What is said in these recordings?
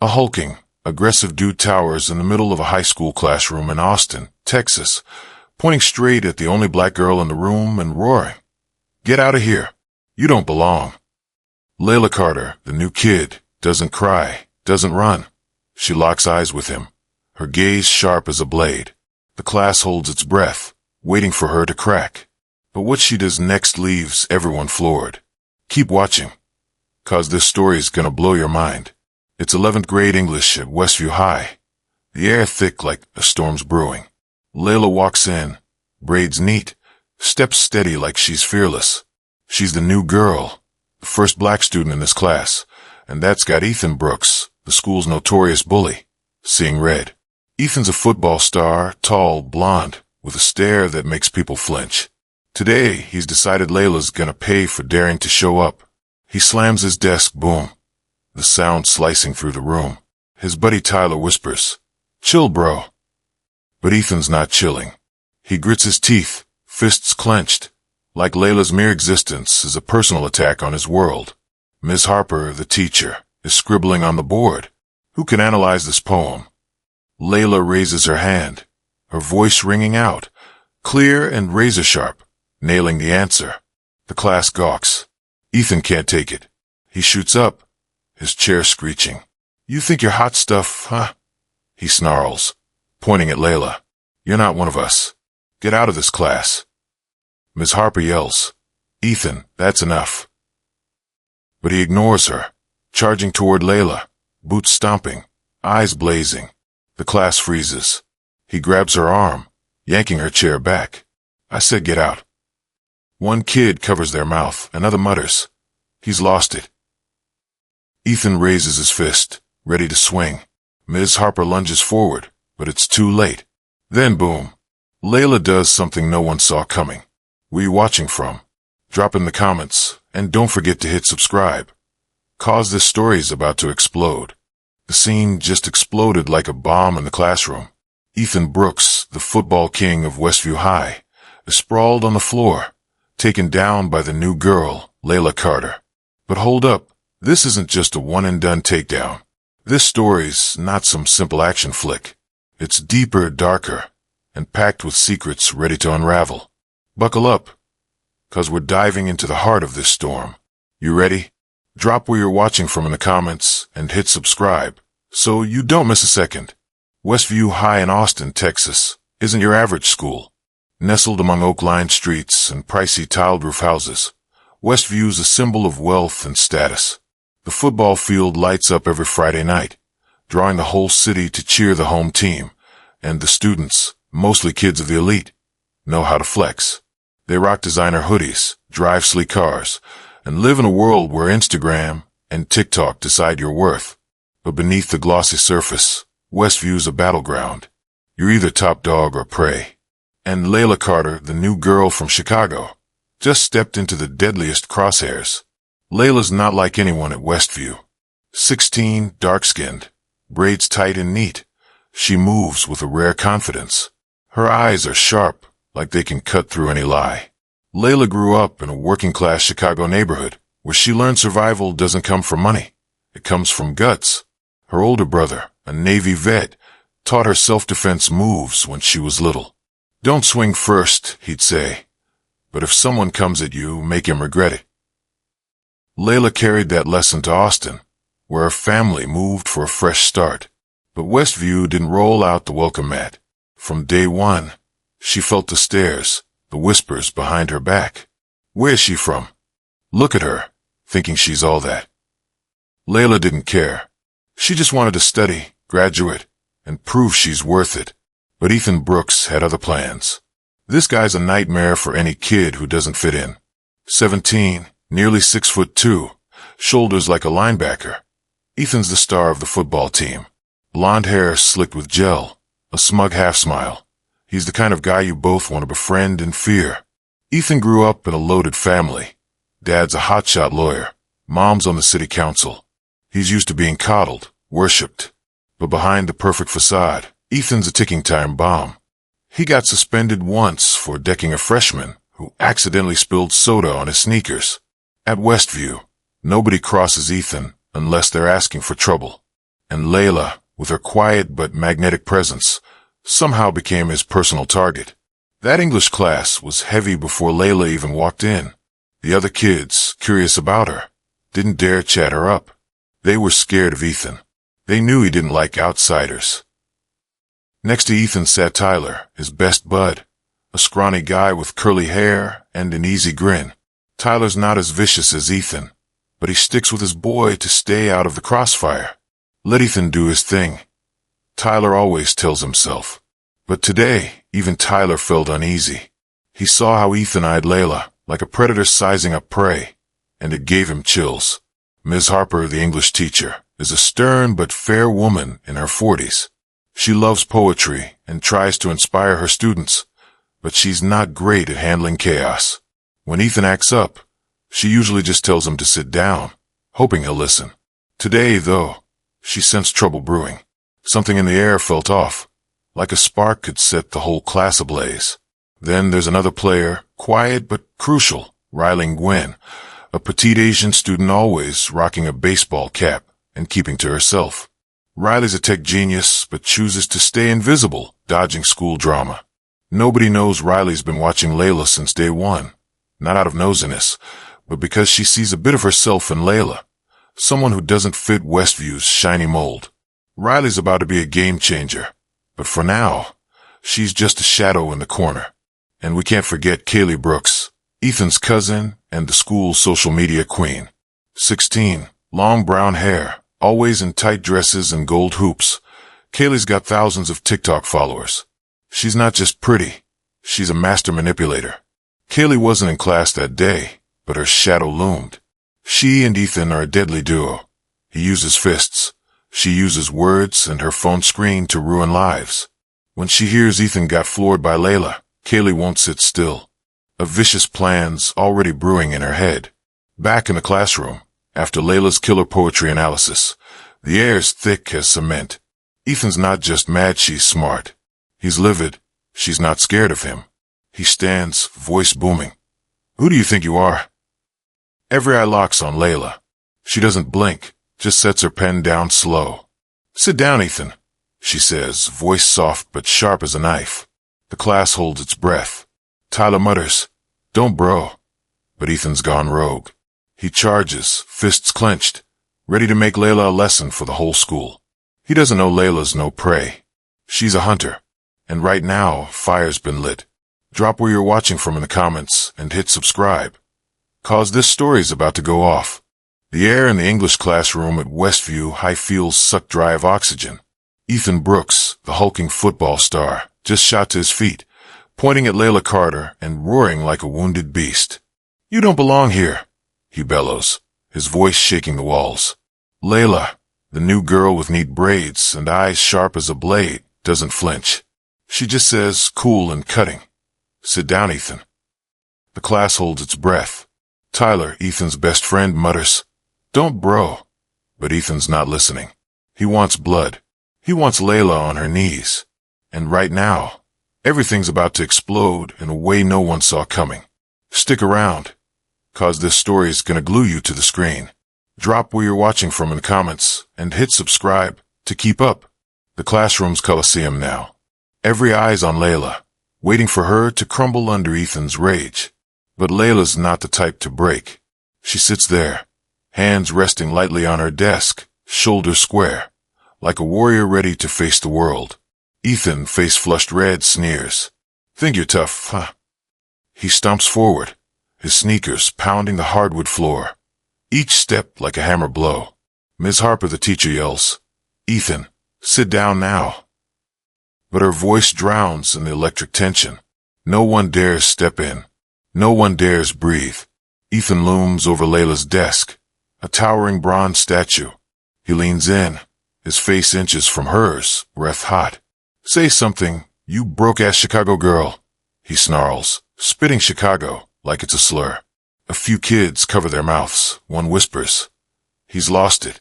A hulking, aggressive dude towers in the middle of a high school classroom in Austin, Texas, pointing straight at the only black girl in the room and roaring, "Get out of here. You don't belong." Layla Carter, the new kid, doesn't cry, doesn't run. She locks eyes with him, her gaze sharp as a blade. The class holds its breath, waiting for her to crack. But what she does next leaves everyone floored. Keep watching, 'cause this story's gonna blow your mind. It's 11th grade English at Westview High. The air thick like a storm's brewing. Layla walks in, braids neat, steps steady like she's fearless. She's the new girl, the first black student in this class, and that's got Ethan Brooks, the school's notorious bully, seeing red. Ethan's a football star, tall, blonde, with a stare that makes people flinch. Today, he's decided Layla's gonna pay for daring to show up. He slams his desk, boom, the sound slicing through the room. His buddy Tyler whispers, "Chill, bro." But Ethan's not chilling. He grits his teeth, fists clenched, like Layla's mere existence is a personal attack on his world. Ms. Harper, the teacher, is scribbling on the board. Who can analyze this poem? Layla raises her hand, her voice ringing out, clear and razor-sharp, nailing the answer. The class gawks. Ethan can't take it. He shoots up, his chair screeching. "You think you're hot stuff, huh?" He snarls, pointing at Layla. "You're not one of us. Get out of this class." Ms. Harper yells, "Ethan, that's enough." But he ignores her, charging toward Layla, boots stomping, eyes blazing. The class freezes. He grabs her arm, yanking her chair back. "I said get out." One kid covers their mouth, another mutters, "He's lost it." Ethan raises his fist, ready to swing. Ms. Harper lunges forward, but it's too late. Then boom. Layla does something no one saw coming. Where you watching from? Drop in the comments, and don't forget to hit subscribe. 'Cause this story's about to explode. The scene just exploded like a bomb in the classroom. Ethan Brooks, the football king of Westview High, is sprawled on the floor, taken down by the new girl, Layla Carter. But hold up, this isn't just a one-and-done takedown. This story's not some simple action flick. It's deeper, darker, and packed with secrets ready to unravel. Buckle up, 'cause we're diving into the heart of this storm. You ready? Drop where you're watching from in the comments and hit subscribe so you don't miss a second. Westview High in Austin, Texas, isn't your average school. Nestled among oak-lined streets and pricey tiled roof houses, Westview's a symbol of wealth and status. The football field lights up every Friday night, drawing the whole city to cheer the home team, and the students, mostly kids of the elite, know how to flex. They rock designer hoodies, drive sleek cars, and live in a world where Instagram and TikTok decide your worth. But beneath the glossy surface, Westview's a battleground. You're either top dog or prey. And Layla Carter, the new girl from Chicago, just stepped into the deadliest crosshairs. Layla's not like anyone at Westview. 16, dark-skinned, braids tight and neat. She moves with a rare confidence. Her eyes are sharp, like they can cut through any lie. Layla grew up in a working-class Chicago neighborhood where she learned survival doesn't come from money. It comes from guts. Her older brother, a Navy vet, taught her self-defense moves when she was little. "Don't swing first," he'd say. "But if someone comes at you, make him regret it." Layla carried that lesson to Austin, where her family moved for a fresh start. But Westview didn't roll out the welcome mat. From day one, she felt the stares, the whispers behind her back. Where's she from? Look at her, thinking she's all that. Layla didn't care. She just wanted to study, graduate, and prove she's worth it. But Ethan Brooks had other plans. This guy's a nightmare for any kid who doesn't fit in. 17, nearly 6'2", shoulders like a linebacker. Ethan's the star of the football team. Blonde hair slicked with gel, a smug half-smile. He's the kind of guy you both want to befriend and fear. Ethan grew up in a loaded family. Dad's a hotshot lawyer. Mom's on the city council. He's used to being coddled, worshipped. But behind the perfect facade, Ethan's a ticking time bomb. He got suspended once for decking a freshman who accidentally spilled soda on his sneakers. At Westview, nobody crosses Ethan unless they're asking for trouble. and Layla, with her quiet but magnetic presence, somehow became his personal target. That English class was heavy before Layla even walked in. The other kids, curious about her, didn't dare chat her up. They were scared of Ethan. They knew he didn't like outsiders. Next to Ethan sat Tyler, his best bud, a scrawny guy with curly hair and an easy grin. Tyler's not as vicious as Ethan, but he sticks with his boy to stay out of the crossfire. Let Ethan do his thing, Tyler always tells himself. But today, even Tyler felt uneasy. He saw how Ethan eyed Layla, like a predator sizing up prey, and it gave him chills. Ms. Harper, the English teacher, is a stern but fair woman in her 40s. She loves poetry and tries to inspire her students, but she's not great at handling chaos. When Ethan acts up, she usually just tells him to sit down, hoping he'll listen. Today, though, she sensed trouble brewing. Something in the air felt off, like a spark could set the whole class ablaze. Then there's another player, quiet but crucial, riling Gwen, a petite Asian student always rocking a baseball cap and keeping to herself. Riley's a tech genius, but chooses to stay invisible, dodging school drama. Nobody knows Riley's been watching Layla since day one, not out of nosiness, but because she sees a bit of herself in Layla, someone who doesn't fit Westview's shiny mold. Riley's about to be a game changer, but for now, she's just a shadow in the corner. And we can't forget Kaylee Brooks, Ethan's cousin and the school's social media queen. 16, long brown hair, always in tight dresses and gold hoops. Kaylee's got thousands of TikTok followers. She's not just pretty, she's a master manipulator. Kaylee wasn't in class that day, but her shadow loomed. She and Ethan are a deadly duo. He uses fists. She uses words and her phone screen to ruin lives. When she hears Ethan got floored by Layla, Kaylee won't sit still. A vicious plan's already brewing in her head. Back in the classroom, after Layla's killer poetry analysis, the air's thick as cement. Ethan's not just mad she's smart. He's livid. She's not scared of him. He stands, voice booming. Who do you think you are? Every eye locks on Layla. She doesn't blink, just sets her pen down slow. Sit down, Ethan, she says, voice soft but sharp as a knife. The class holds its breath. Tyler mutters, don't bro. But Ethan's gone rogue. He charges, fists clenched, ready to make Layla a lesson for the whole school. He doesn't know Layla's no prey. She's a hunter. And right now, fire's been lit. Drop where you're watching from in the comments and hit subscribe, 'cause this story's about to go off. The air in the English classroom at Westview High feels sucked dry of oxygen. Ethan Brooks, the hulking football star, just shot to his feet, pointing at Layla Carter and roaring like a wounded beast. You don't belong here, he bellows, his voice shaking the walls. Layla, the new girl with neat braids and eyes sharp as a blade, doesn't flinch. She just says, cool and cutting, sit down, Ethan. The class holds its breath. Tyler, Ethan's best friend, mutters, don't bro. But Ethan's not listening. He wants blood. He wants Layla on her knees. And right now, everything's about to explode in a way no one saw coming. Stick around, 'cause this story's gonna glue you to the screen. Drop where you're watching from in the comments and hit subscribe to keep up. The classroom's Coliseum now. Every eye's on Layla, waiting for her to crumble under Ethan's rage. But Layla's not the type to break. She sits there, hands resting lightly on her desk, shoulders square, like a warrior ready to face the world. Ethan, face flushed red, sneers. Think you're tough, huh? He stomps forward, his sneakers pounding the hardwood floor, each step like a hammer blow. Ms. Harper, the teacher, yells, Ethan, sit down now. But her voice drowns in the electric tension. No one dares step in. No one dares breathe. Ethan looms over Layla's desk, a towering bronze statue. He leans in, his face inches from hers, breath hot. Say something, you broke-ass Chicago girl, he snarls, spitting Chicago like it's a slur. A few kids cover their mouths. One whispers, he's lost it.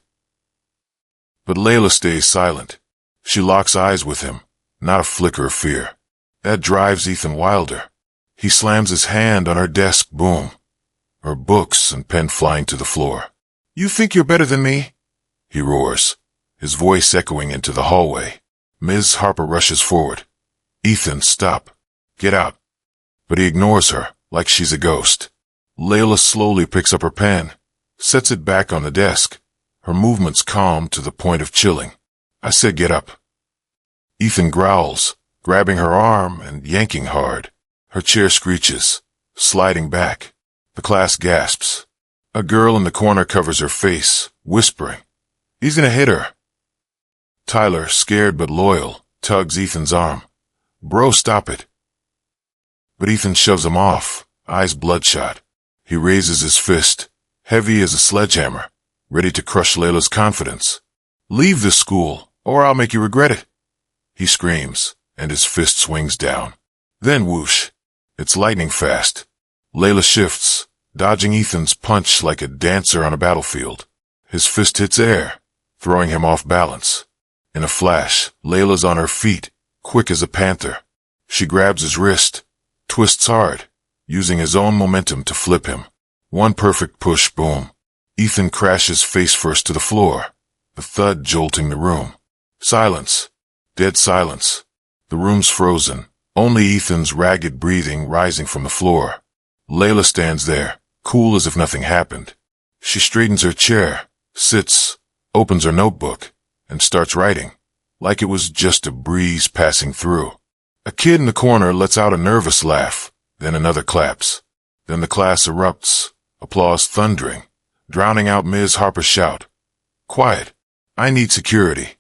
But Layla stays silent. She locks eyes with him, not a flicker of fear. That drives Ethan wilder. He slams his hand on her desk, boom. Her books and pen flying to the floor. You think you're better than me? He roars, his voice echoing into the hallway. Ms. Harper rushes forward. Ethan, stop. Get out. But he ignores her, like she's a ghost. Layla slowly picks up her pen, sets it back on the desk, her movements calm to the point of chilling. I said get up. Ethan growls, grabbing her arm and yanking hard. Her chair screeches, sliding back. The class gasps. A girl in the corner covers her face, whispering, He's gonna hit her. Tyler, scared but loyal, tugs Ethan's arm. Bro, stop it. But Ethan shoves him off, eyes bloodshot. He raises his fist, heavy as a sledgehammer, ready to crush Layla's confidence. Leave this school, or I'll make you regret it. He screams, and his fist swings down. Then whoosh. It's lightning fast. Layla shifts, dodging Ethan's punch like a dancer on a battlefield. His fist hits air, throwing him off balance. In a flash, Layla's on her feet, quick as a panther. She grabs his wrist, twists hard, using his own momentum to flip him. One perfect push, boom. Ethan crashes face first to the floor, the thud jolting the room. Silence. Dead silence. The room's frozen, only Ethan's ragged breathing rising from the floor. Layla stands there, cool as if nothing happened. She straightens her chair, sits, opens her notebook, and starts writing, like it was just a breeze passing through. A kid in the corner lets out a nervous laugh, then another claps. Then the class erupts, applause thundering, drowning out Ms. Harper's shout. Quiet. I need security.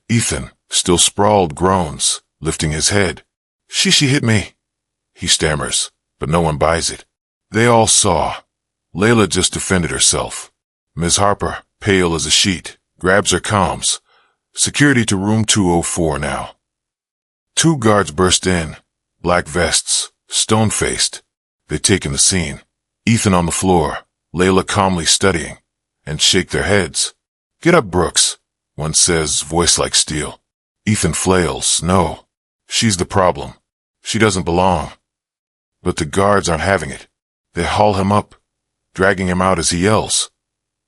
Ethan, still sprawled, groans, lifting his head. She hit me. He stammers, but no one buys it. They all saw. Layla just defended herself. Ms. Harper, pale as a sheet, grabs her comms. Security to room 204 now. Two guards burst in, black vests, stone-faced. They take in the scene. Ethan on the floor, Layla calmly studying, and shake their heads. Get up, Brooks, one says, voice like steel. Ethan flails. No, she's the problem. She doesn't belong. But the guards aren't having it. They haul him up, dragging him out as he yells.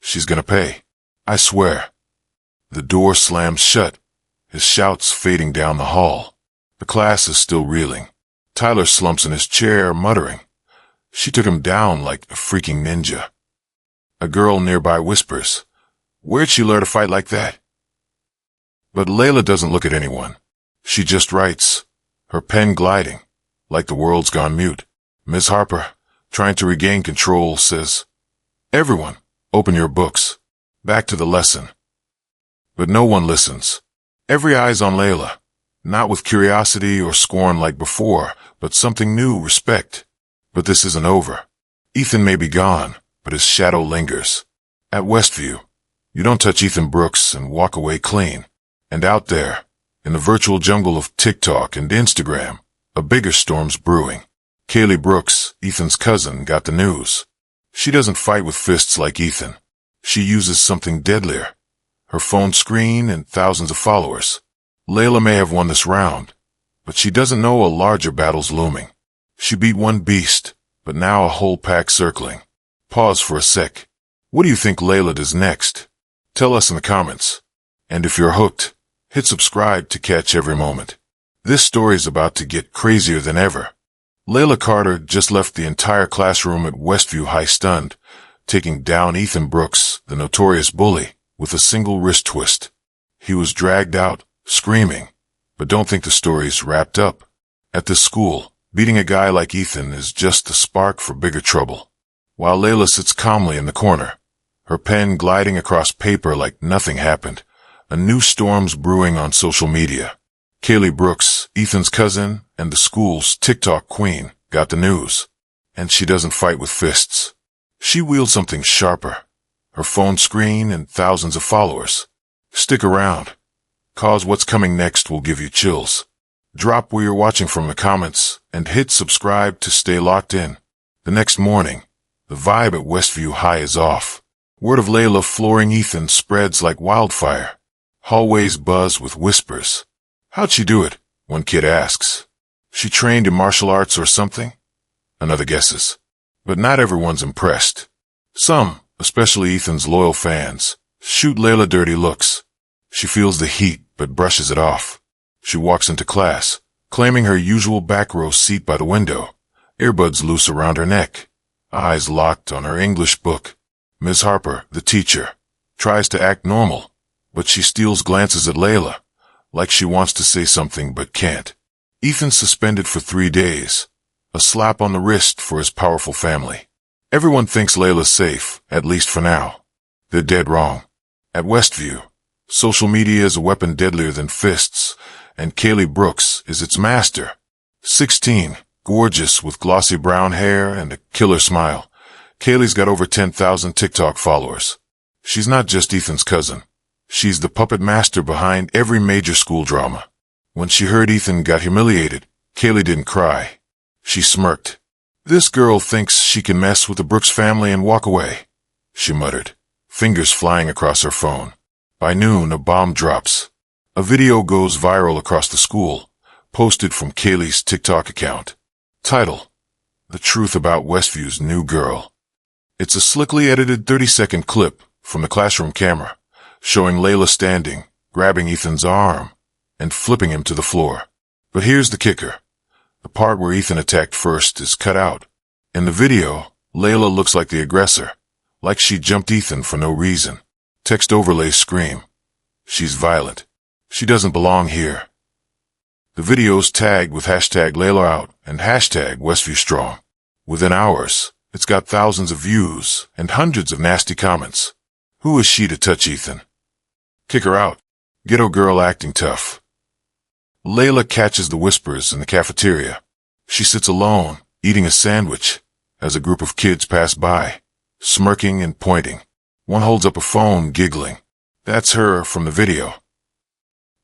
She's gonna pay. I swear. The door slams shut, his shouts fading down the hall. The class is still reeling. Tyler slumps in his chair, muttering. She took him down like a freaking ninja. A girl nearby whispers, Where'd she learn to fight like that? But Layla doesn't look at anyone. She just writes, her pen gliding, like the world's gone mute. Ms. Harper, trying to regain control, says, Everyone, open your books. Back to the lesson. But no one listens. Every eye's on Layla, not with curiosity or scorn like before, but something new, respect. But this isn't over. Ethan may be gone, but his shadow lingers. At Westview, you don't touch Ethan Brooks and walk away clean. And out there, in the virtual jungle of TikTok and Instagram, a bigger storm's brewing. Kaylee Brooks, Ethan's cousin, got the news. She doesn't fight with fists like Ethan. She uses something deadlier. Her phone screen and thousands of followers. Layla may have won this round, but she doesn't know a larger battle's looming. She beat one beast, but now a whole pack circling. Pause for a sec. What do you think Layla does next? Tell us in the comments. And if you're hooked, hit subscribe to catch every moment. This story's about to get crazier than ever. Layla Carter just left the entire classroom at Westview High stunned, taking down Ethan Brooks, the notorious bully, with a single wrist twist. He was dragged out, screaming. But don't think the story's wrapped up. At this school, beating a guy like Ethan is just the spark for bigger trouble. While Layla sits calmly in the corner, her pen gliding across paper like nothing happened, a new storm's brewing on social media. Kaylee Brooks, Ethan's cousin and the school's TikTok queen, got the news. And she doesn't fight with fists. She wields something sharper. Her phone screen and thousands of followers. Stick around, cause what's coming next will give you chills. Drop where you're watching from the comments and hit subscribe to stay locked in. The next morning, the vibe at Westview High is off. Word of Layla flooring Ethan spreads like wildfire. Hallways buzz with whispers. How'd she do it? One kid asks. She trained in martial arts or something? Another guesses. But not everyone's impressed. Some, especially Ethan's loyal fans, shoot Layla dirty looks. She feels the heat, but brushes it off. She walks into class, claiming her usual back row seat by the window, earbuds loose around her neck, eyes locked on her English book. Ms. Harper, the teacher, tries to act normal, but she steals glances at Layla, like she wants to say something but can't. Ethan's suspended for 3 days, a slap on the wrist for his powerful family. Everyone thinks Layla's safe, at least for now. They're dead wrong. At Westview, social media is a weapon deadlier than fists, and Kaylee Brooks is its master. 16, gorgeous with glossy brown hair and a killer smile. Kaylee's got over 10,000 TikTok followers. She's not just Ethan's cousin. She's the puppet master behind every major school drama. When she heard Ethan got humiliated, Kaylee didn't cry. She smirked. "This girl thinks she can mess with the Brooks family and walk away," she muttered, fingers flying across her phone. By noon, a bomb drops. A video goes viral across the school, posted from Kaylee's TikTok account. Title: The Truth About Westview's New Girl. It's a slickly edited 30-second clip from the classroom camera, showing Layla standing, grabbing Ethan's arm, and flipping him to the floor. But here's the kicker. The part where Ethan attacked first is cut out. In the video, Layla looks like the aggressor, like she jumped Ethan for no reason. Text overlays scream. She's violent. She doesn't belong here. The video's tagged with hashtag #LaylaOut and hashtag WestviewStrong. Within hours, it's got thousands of views and hundreds of nasty comments. Who is she to touch Ethan? Kick her out. Ghetto girl acting tough. Layla catches the whispers in the cafeteria. She sits alone, eating a sandwich, as a group of kids pass by, smirking and pointing. One holds up a phone, giggling. That's her from the video.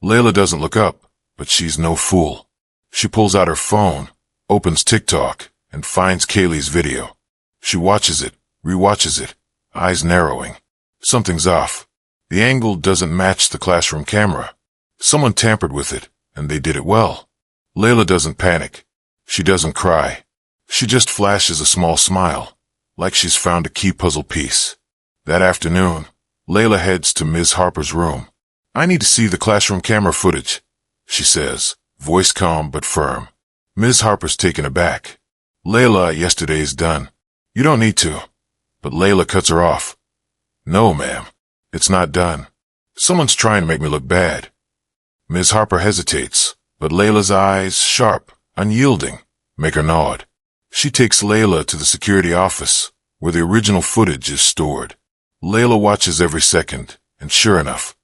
Layla doesn't look up, but she's no fool. She pulls out her phone, opens TikTok, and finds Kaylee's video. She watches it, rewatches it, eyes narrowing. Something's off. The angle doesn't match the classroom camera. Someone tampered with it, and they did it well. Layla doesn't panic. She doesn't cry. She just flashes a small smile, like she's found a key puzzle piece. That afternoon, Layla heads to Ms. Harper's room. "I need to see the classroom camera footage," she says, voice calm but firm. Ms. Harper's taken aback. "Layla, yesterday's done. You don't need to." But Layla cuts her off. "No, ma'am. It's not done. Someone's trying to make me look bad." Ms. Harper hesitates, but Layla's eyes, sharp, unyielding, make her nod. She takes Layla to the security office, where the original footage is stored. Layla watches every second, and sure enough,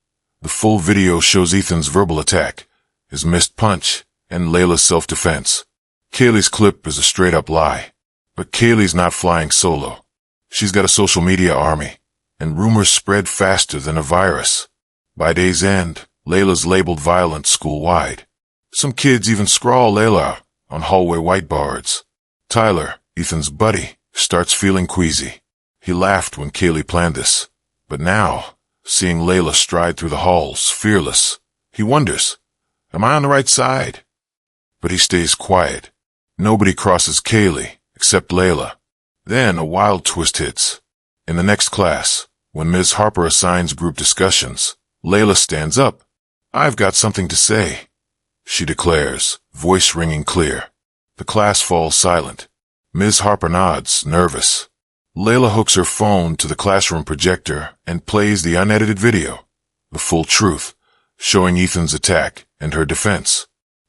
the full video shows Ethan's verbal attack, his missed punch, and Layla's self-defense. Kaylee's clip is a straight-up lie. But Kaylee's not flying solo. She's got a social media army, and rumors spread faster than a virus. By day's end, Layla's labeled violent school-wide. Some kids even scrawl Layla on hallway whiteboards. Tyler, Ethan's buddy, starts feeling queasy. He laughed when Kaylee planned this. But now, seeing Layla stride through the halls, fearless, he wonders, am I on the right side? But he stays quiet. Nobody crosses Kaylee, except Layla. Then a wild twist hits. In the next class, when Ms. Harper assigns group discussions, Layla stands up. "I've got something to say," she declares, voice ringing clear. The class falls silent. Ms. Harper nods, nervous. Layla hooks her phone to the classroom projector and plays the unedited video, the full truth, showing Ethan's attack and her defense.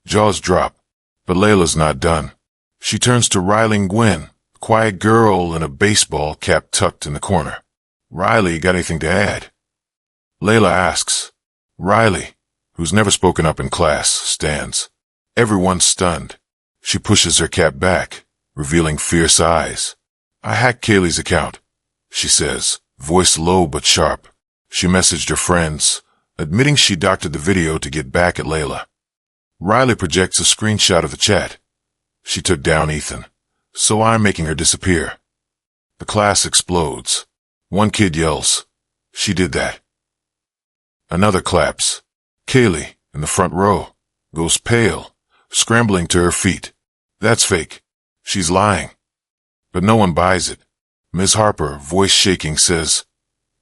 Jaws drop, but Layla's not done. She turns to Riley Gwynn, a quiet girl in a baseball cap tucked in the corner. "Riley, got anything to add?" Layla asks. Riley, who's never spoken up in class, stands. Everyone's stunned. She pushes her cap back, revealing fierce eyes. "I hacked Kaylee's account," she says, voice low but sharp. She messaged her friends, admitting she doctored the video to get back at Layla. Riley projects a screenshot of the chat. "She took down Ethan, so I'm making her disappear." The class explodes. One kid yells, "She did that." Another claps. Kaylee, in the front row, goes pale, scrambling to her feet. "That's fake. She's lying." But no one buys it. Ms. Harper, voice shaking, says,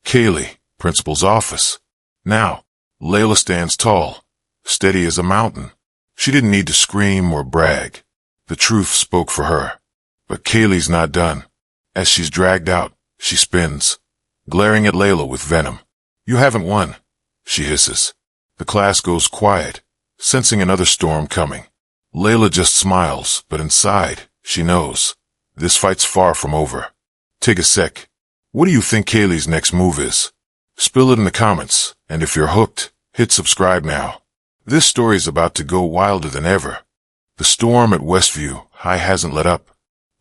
"Kaylee, principal's office. Now." Layla stands tall, steady as a mountain. She didn't need to scream or brag. The truth spoke for her. But Kaylee's not done. As she's dragged out, she spins, glaring at Layla with venom. "You haven't won," she hisses. The class goes quiet, sensing another storm coming. Layla just smiles, but inside, she knows. This fight's far from over. Take a sec. What do you think Kaylee's next move is? Spill it in the comments, and if you're hooked, hit subscribe now. This story's about to go wilder than ever. The storm at Westview High hasn't let up.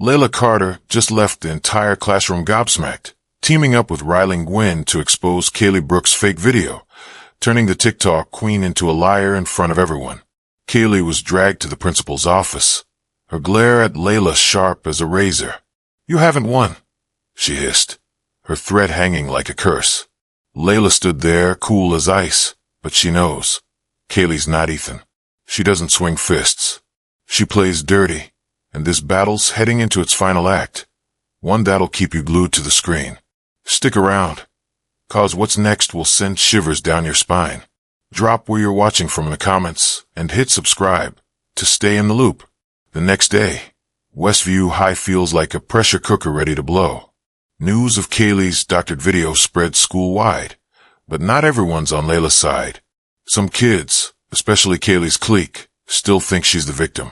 Layla Carter just left the entire classroom gobsmacked, teaming up with Riley Gwynn to expose Kaylee Brooks' fake video, turning the TikTok queen into a liar in front of everyone. Kaylee was dragged to the principal's office, her glare at Layla sharp as a razor. "You haven't won," she hissed, her threat hanging like a curse. Layla stood there, cool as ice, but she knows. Kaylee's not Ethan. She doesn't swing fists. She plays dirty, and this battle's heading into its final act, one that'll keep you glued to the screen. Stick around, 'cause what's next will send shivers down your spine. Drop where you're watching from in the comments, and hit subscribe to stay in the loop. The next day, Westview High feels like a pressure cooker ready to blow. News of Kaylee's doctored video spread school-wide, but not everyone's on Layla's side. Some kids, especially Kaylee's clique, still think she's the victim.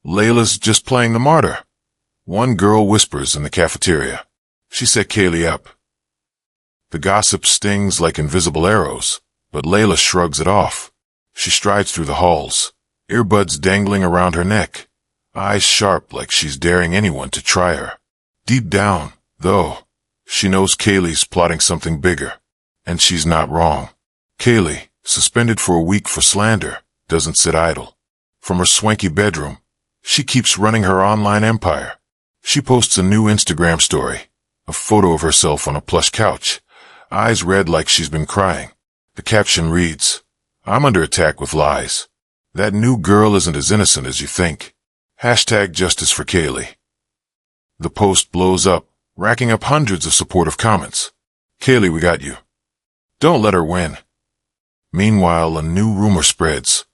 Layla's just playing the martyr. One girl whispers in the cafeteria. She set Kaylee up. The gossip stings like invisible arrows, but Layla shrugs it off. She strides through the halls, earbuds dangling around her neck, eyes sharp like she's daring anyone to try her. Deep down, though, she knows Kaylee's plotting something bigger, and she's not wrong. Kaylee, suspended for a week for slander, doesn't sit idle. From her swanky bedroom, she keeps running her online empire. She posts a new Instagram story, a photo of herself on a plush couch, eyes red like she's been crying. The caption reads, "I'm under attack with lies. That new girl isn't as innocent as you think. Hashtag justice for Kaylee." The post blows up, racking up hundreds of supportive comments. "Kaylee, we got you. Don't let her win." Meanwhile, a new rumor spreads.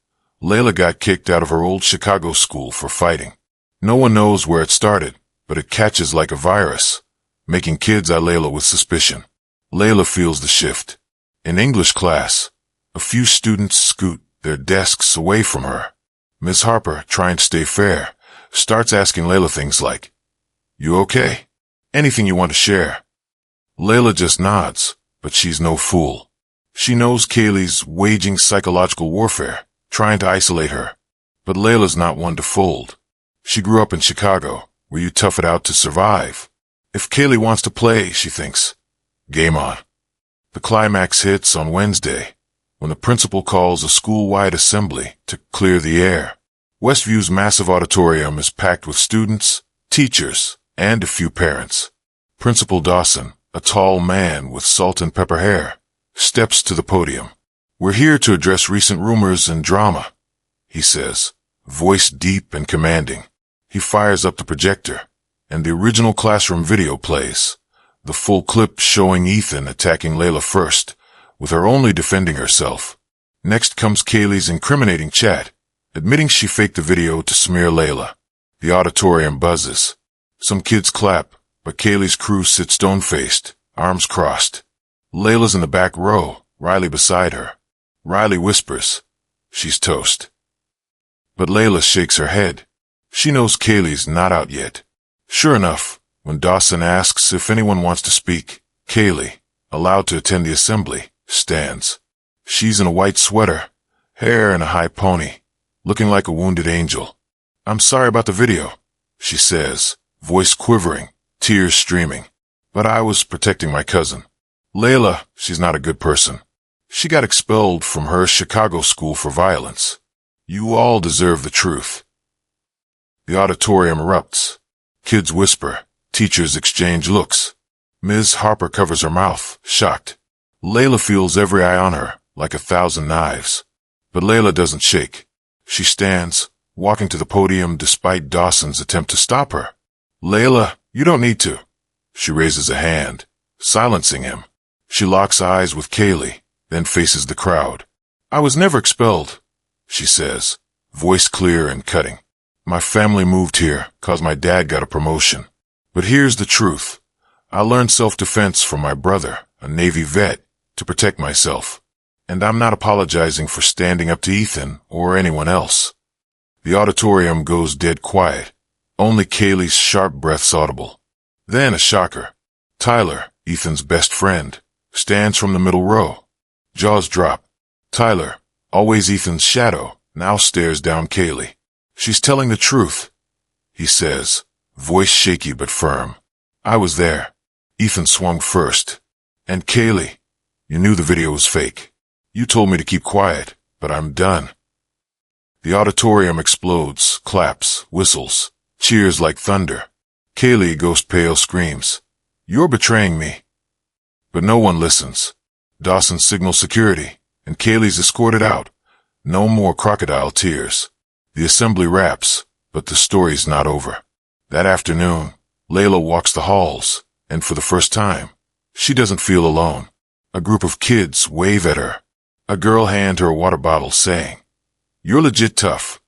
Layla got kicked out of her old Chicago school for fighting. No one knows where it started, but it catches like a virus, making kids eye Layla with suspicion. Layla feels the shift. In English class, a few students scoot their desks away from her. Ms. Harper, trying to stay fair, starts asking Layla things like, "You okay? Anything you want to share?" Layla just nods, but she's no fool. She knows Kaylee's waging psychological warfare, trying to isolate her. But Layla's not one to fold. She grew up in Chicago, where you tough it out to survive. If Kaylee wants to play, she thinks, game on. The climax hits on Wednesday, when the principal calls a school-wide assembly to clear the air. Westview's massive auditorium is packed with students, teachers, and a few parents. Principal Dawson, a tall man with salt and pepper hair, steps to the podium. "We're here to address recent rumors and drama," he says, voice deep and commanding. He fires up the projector, and the original classroom video plays, the full clip showing Ethan attacking Layla first, with her only defending herself. Next comes Kaylee's incriminating chat, admitting she faked the video to smear Layla. The auditorium buzzes. Some kids clap, but Kaylee's crew sits stone-faced, arms crossed. Layla's in the back row, Riley beside her. Riley whispers, "She's toast." But Layla shakes her head. She knows Kaylee's not out yet. Sure enough, when Dawson asks if anyone wants to speak, Kaylee, allowed to attend the assembly, stands. She's in a white sweater, hair in a high pony, looking like a wounded angel. "I'm sorry about the video," she says, voice quivering, tears streaming. "But I was protecting my cousin. Layla, she's not a good person. She got expelled from her Chicago school for violence. You all deserve the truth." The auditorium erupts. Kids whisper. Teachers exchange looks. Ms. Harper covers her mouth, shocked. Layla feels every eye on her, like 1,000 knives. But Layla doesn't shake. She stands, walking to the podium despite Dawson's attempt to stop her. "Layla, you don't need to." She raises a hand, silencing him. She locks eyes with Kaylee, then faces the crowd. I was never expelled, she says, voice clear and cutting. My family moved here 'cause my dad got a promotion. But here's the truth. I learned self-defense from my brother, a Navy vet, to protect myself. And I'm not apologizing for standing up to Ethan or anyone else. The auditorium goes dead quiet. Only Kaylee's sharp breaths audible. Then a shocker. Tyler, Ethan's best friend, stands from the middle row. Jaws drop. Tyler, always Ethan's shadow, now stares down Kaylee. She's telling the truth, he says, voice shaky but firm. I was there. Ethan swung first. And Kaylee, you knew the video was fake. You told me to keep quiet, but I'm done. The auditorium explodes, claps, whistles, cheers like thunder. Kaylee, ghost pale, screams, "You're betraying me." But no one listens. Dawson signals security, and Kaylee's escorted out. No more crocodile tears. The assembly wraps, but the story's not over. That afternoon, Layla walks the halls, and for the first time, she doesn't feel alone. A group of kids wave at her. A girl hands her a water bottle saying, "You're legit tough."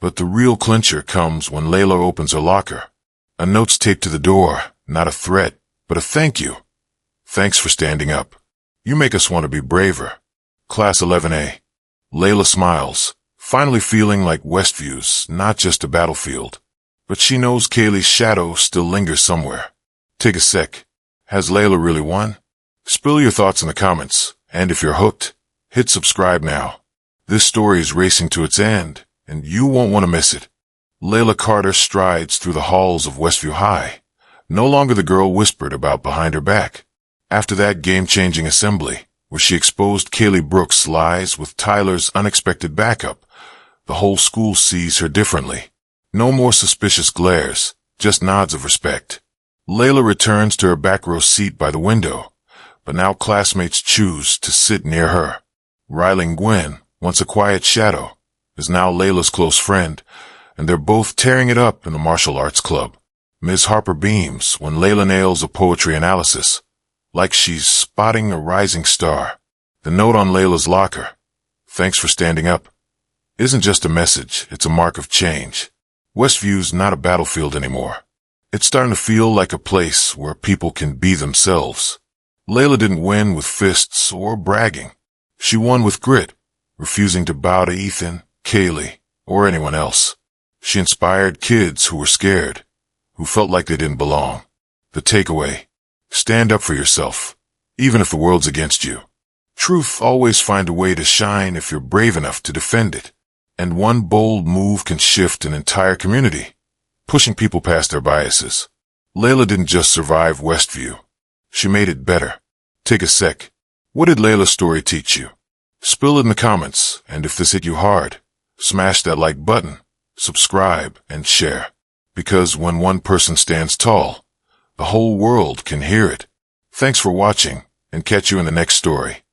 But the real clincher comes when Layla opens her locker. A note's taped to the door, not a threat, but a thank you. Thanks for standing up. You make us want to be braver. Class 11A. Layla smiles, finally feeling like Westview's not just a battlefield. But she knows Kaylee's shadow still lingers somewhere. Take a sec. Has Layla really won? Spill your thoughts in the comments, and if you're hooked, hit subscribe now. This story is racing to its end, and you won't want to miss it. Layla Carter strides through the halls of Westview High, no longer the girl whispered about behind her back. After that game-changing assembly, where she exposed Kaylee Brooks' lies with Tyler's unexpected backup, the whole school sees her differently. No more suspicious glares, just nods of respect. Layla returns to her back row seat by the window, but now classmates choose to sit near her. Ryling Gwen, once a quiet shadow, is now Layla's close friend, and they're both tearing it up in the martial arts club. Ms. Harper beams when Layla nails a poetry analysis, like she's spotting a rising star. The note on Layla's locker, "Thanks for standing up," isn't just a message, it's a mark of change. Westview's not a battlefield anymore. It's starting to feel like a place where people can be themselves. Layla didn't win with fists or bragging. She won with grit, refusing to bow to Ethan, Kaylee, or anyone else. She inspired kids who were scared, who felt like they didn't belong. The takeaway: stand up for yourself, even if the world's against you. Truth always finds a way to shine if you're brave enough to defend it. And one bold move can shift an entire community, pushing people past their biases. Layla didn't just survive Westview. She made it better. Take a sec. What did Layla's story teach you? Spill it in the comments, and if this hit you hard, smash that like button, subscribe, and share. Because when one person stands tall, the whole world can hear it. Thanks for watching, and catch you in the next story.